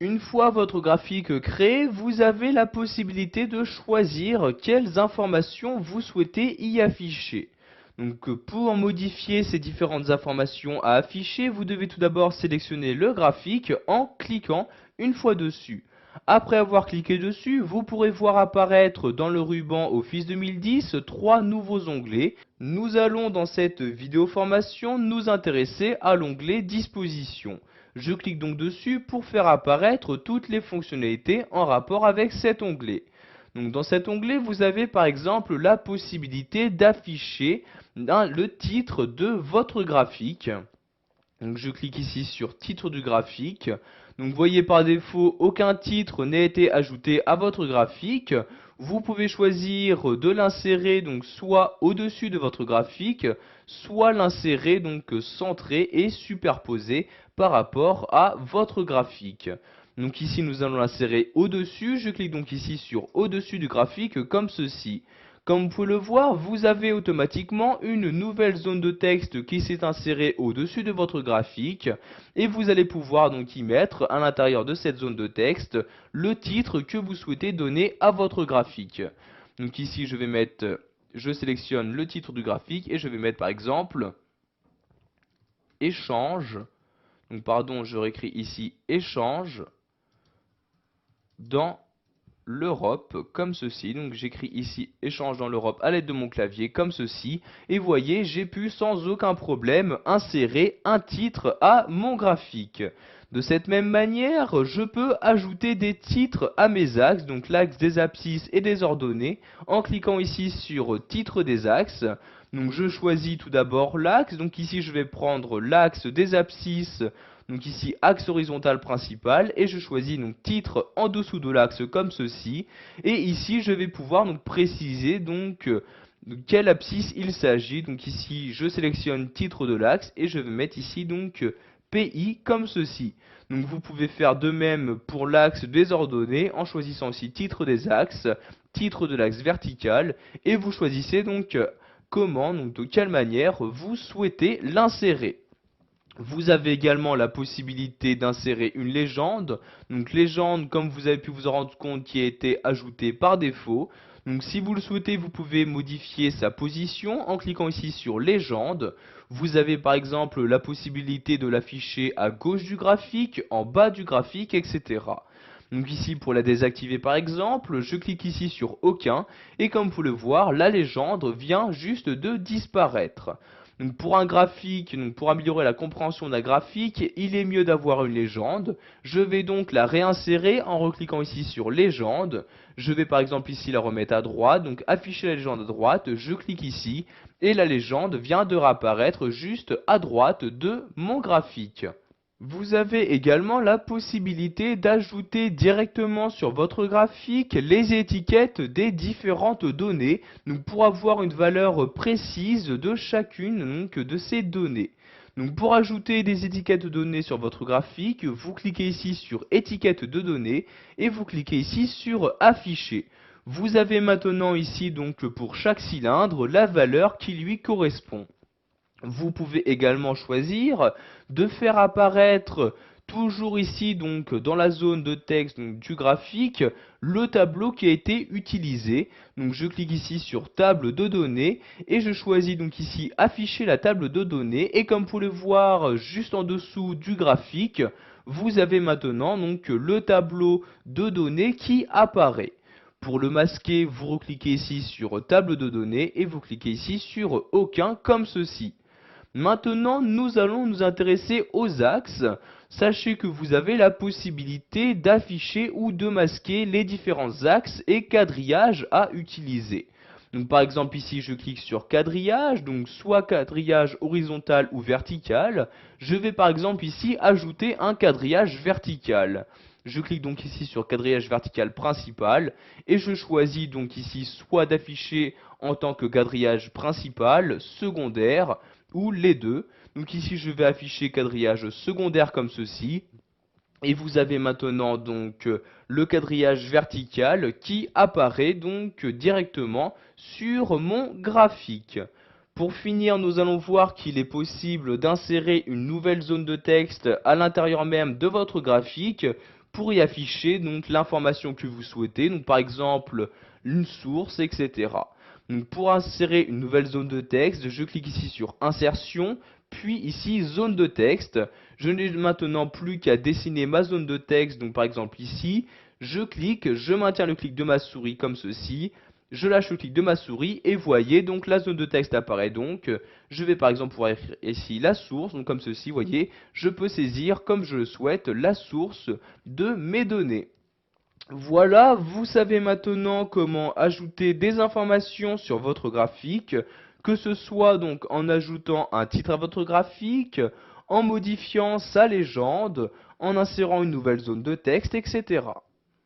Une fois votre graphique créé, vous avez la possibilité de choisir quelles informations vous souhaitez y afficher. Donc pour modifier ces différentes informations à afficher, vous devez tout d'abord sélectionner le graphique en cliquant une fois dessus. Après avoir cliqué dessus, vous pourrez voir apparaître dans le ruban Office 2010 trois nouveaux onglets. Nous allons dans cette vidéo formation nous intéresser à l'onglet Dispositions. Je clique donc dessus pour faire apparaître toutes les fonctionnalités en rapport avec cet onglet. Donc dans cet onglet, vous avez par exemple la possibilité d'afficher le titre de votre graphique. Donc je clique ici sur titre du graphique. Donc vous voyez par défaut aucun titre n'a été ajouté à votre graphique. Vous pouvez choisir de l'insérer donc soit au-dessus de votre graphique, soit l'insérer donc centré et superposé par rapport à votre graphique. Donc ici nous allons l'insérer au-dessus. Je clique donc ici sur au-dessus du graphique comme ceci. Comme vous pouvez le voir, vous avez automatiquement une nouvelle zone de texte qui s'est insérée au-dessus de votre graphique et vous allez pouvoir donc y mettre à l'intérieur de cette zone de texte le titre que vous souhaitez donner à votre graphique. Donc ici je sélectionne le titre du graphique et je vais mettre par exemple échange. Donc pardon, je réécris ici échange dans l'Europe comme ceci. Donc j'écris ici échange dans l'Europe à l'aide de mon clavier comme ceci. Et voyez, j'ai pu sans aucun problème insérer un titre à mon graphique. De cette même manière, je peux ajouter des titres à mes axes, donc l'axe des abscisses et des ordonnées, en cliquant ici sur titre des axes. Donc je choisis tout d'abord l'axe, donc ici je vais prendre l'axe des abscisses, donc ici axe horizontal principal, et je choisis donc titre en dessous de l'axe comme ceci, et ici je vais pouvoir donc préciser donc de quelle abscisse il s'agit. Donc ici je sélectionne titre de l'axe et je vais mettre ici donc PI comme ceci. Donc vous pouvez faire de même pour l'axe des ordonnées en choisissant aussi titre des axes, titre de l'axe vertical, et vous choisissez donc comment, donc de quelle manière vous souhaitez l'insérer. Vous avez également la possibilité d'insérer une légende. Donc légende, comme vous avez pu vous en rendre compte, qui a été ajoutée par défaut. Donc si vous le souhaitez, vous pouvez modifier sa position en cliquant ici sur légende. Vous avez par exemple la possibilité de l'afficher à gauche du graphique, en bas du graphique, etc. Donc ici pour la désactiver par exemple, je clique ici sur aucun et comme vous pouvez le voir, la légende vient juste de disparaître. Donc pour un graphique, donc pour améliorer la compréhension d'un graphique, il est mieux d'avoir une légende. Je vais donc la réinsérer en recliquant ici sur légende. Je vais par exemple ici la remettre à droite, donc afficher la légende à droite, je clique ici et la légende vient de réapparaître juste à droite de mon graphique. Vous avez également la possibilité d'ajouter directement sur votre graphique les étiquettes des différentes données, donc pour avoir une valeur précise de chacune donc, de ces données. Donc pour ajouter des étiquettes de données sur votre graphique, vous cliquez ici sur étiquette de données et vous cliquez ici sur afficher. Vous avez maintenant ici donc pour chaque cylindre la valeur qui lui correspond. Vous pouvez également choisir de faire apparaître toujours ici donc dans la zone de texte donc, du graphique le tableau qui a été utilisé. Donc je clique ici sur table de données et je choisis donc ici afficher la table de données et comme vous pouvez le voir juste en dessous du graphique, vous avez maintenant donc le tableau de données qui apparaît. Pour le masquer, vous recliquez ici sur table de données et vous cliquez ici sur aucun comme ceci. Maintenant, nous allons nous intéresser aux axes. Sachez que vous avez la possibilité d'afficher ou de masquer les différents axes et quadrillages à utiliser. Donc par exemple ici je clique sur quadrillage, donc soit quadrillage horizontal ou vertical. Je vais par exemple ici ajouter un quadrillage vertical. Je clique donc ici sur quadrillage vertical principal et je choisis donc ici soit d'afficher en tant que quadrillage principal, secondaire ou les deux. Donc ici je vais afficher quadrillage secondaire comme ceci. Et vous avez maintenant donc le quadrillage vertical qui apparaît donc directement sur mon graphique. Pour finir, nous allons voir qu'il est possible d'insérer une nouvelle zone de texte à l'intérieur même de votre graphique. pour y afficher donc l'information que vous souhaitez, donc par exemple une source, etc. Donc pour insérer une nouvelle zone de texte, je clique ici sur insertion, puis ici zone de texte. Je n'ai maintenant plus qu'à dessiner ma zone de texte, donc par exemple ici, je clique, je maintiens le clic de ma souris comme ceci, je lâche le clic de ma souris et voyez donc la zone de texte apparaît donc. Je vais par exemple pouvoir écrire ici la source, donc comme ceci, voyez, je peux saisir comme je le souhaite la source de mes données. Voilà, vous savez maintenant comment ajouter des informations sur votre graphique, que ce soit donc en ajoutant un titre à votre graphique, en modifiant sa légende, en insérant une nouvelle zone de texte, etc.